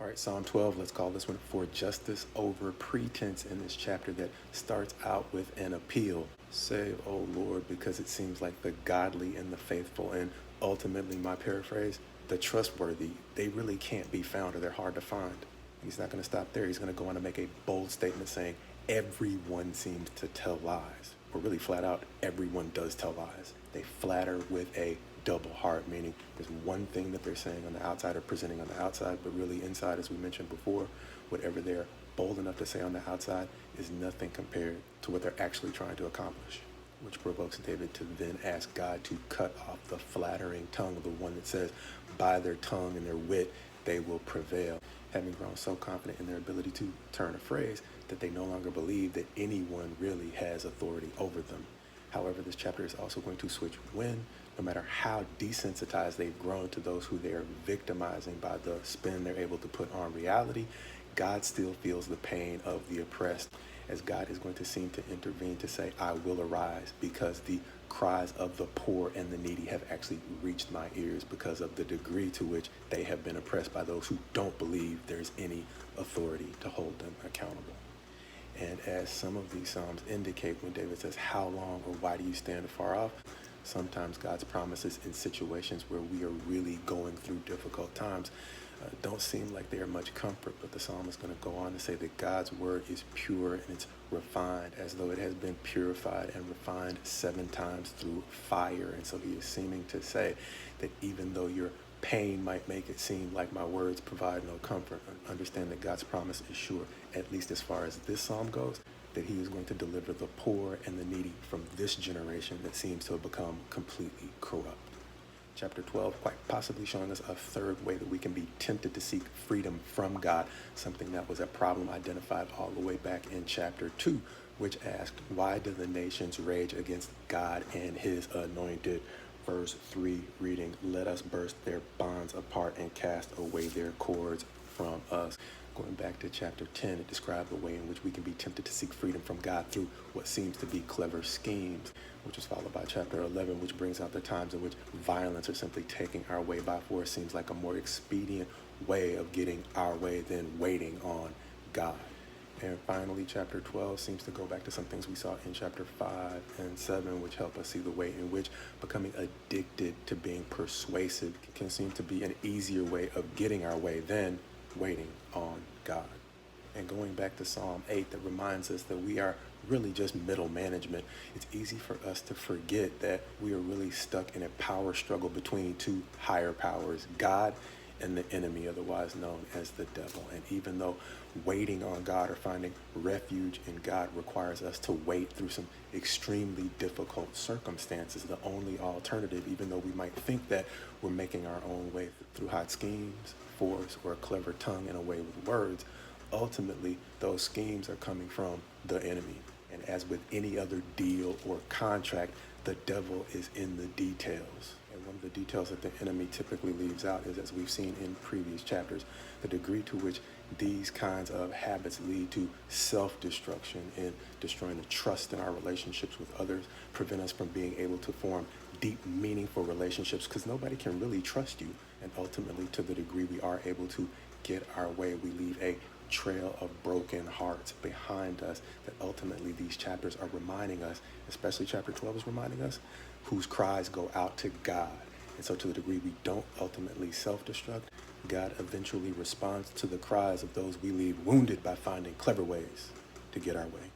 right, Psalm 12, let's call this one For Justice Over Pretense in this chapter that starts out with an appeal. Save, O Lord, because it seems like the godly and the faithful, and ultimately, my paraphrase, the trustworthy, they really can't be found or they're hard to find. He's not going to stop there. He's going to go on to make a bold statement saying, everyone seems to tell lies. Or really flat out, everyone does tell lies. They flatter with a double heart, meaning there's one thing that they're saying on the outside or presenting on the outside, but really inside, as we mentioned before, whatever they're bold enough to say on the outside is nothing compared to what they're actually trying to accomplish, which provokes David to then ask God to cut off the flattering tongue, the one that says, by their tongue and their wit, they will prevail, having grown so confident in their ability to turn a phrase that they no longer believe that anyone really has authority over them. However, this chapter is also going to switch when, no matter how desensitized they've grown to those who they are victimizing by the spin they're able to put on reality, God still feels the pain of the oppressed, as God is going to seem to intervene to say, I will arise, because the cries of the poor and the needy have actually reached my ears because of the degree to which they have been oppressed by those who don't believe there's any authority to hold them accountable. And as some of these Psalms indicate, when David says, how long or why do you stand afar off? Sometimes God's promises in situations where we are really going through difficult times don't seem like they are much comfort, but the psalm is going to go on to say that God's word is pure and it's refined as though it has been purified and refined 7 times through fire. And so he is seeming to say that even though your pain might make it seem like my words provide no comfort, understand that God's promise is sure, at least as far as this psalm goes, that he is going to deliver the poor and the needy from this generation that seems to have become completely corrupt. Chapter 12, quite possibly showing us a third way that we can be tempted to seek freedom from God, something that was a problem identified all the way back in chapter 2, which asked, why do the nations rage against God and his anointed? Verse 3 reading, let us burst their bonds apart and cast away their cords from us. Going back to chapter 10, it described the way in which we can be tempted to seek freedom from God through what seems to be clever schemes, which is followed by chapter 11, which brings out the times in which violence or simply taking our way by force seems like a more expedient way of getting our way than waiting on God. And finally, chapter 12 seems to go back to some things we saw in chapter 5 and 7, which help us see the way in which becoming addicted to being persuasive can seem to be an easier way of getting our way than waiting on God. And going back to Psalm 8, that reminds us that we are really just middle management. It's easy for us to forget that we are really stuck in a power struggle between 2 higher powers, God and the enemy, otherwise known as the devil. And even though waiting on God or finding refuge in God requires us to wait through some extremely difficult circumstances, the only alternative, even though we might think that we're making our own way through hot schemes, force, or a clever tongue and a way with words, ultimately those schemes are coming from the enemy. And as with any other deal or contract, the devil is in the details. And one of the details that the enemy typically leaves out is, as we've seen in previous chapters, the degree to which these kinds of habits lead to self-destruction and destroying the trust in our relationships with others, prevent us from being able to form deep, meaningful relationships because nobody can really trust you. And ultimately, to the degree we are able to get our way, we leave a trail of broken hearts behind us that ultimately these chapters are reminding us, especially chapter 12 is reminding us, whose cries go out to God. And so to the degree we don't ultimately self-destruct, God eventually responds to the cries of those we leave wounded by finding clever ways to get our way.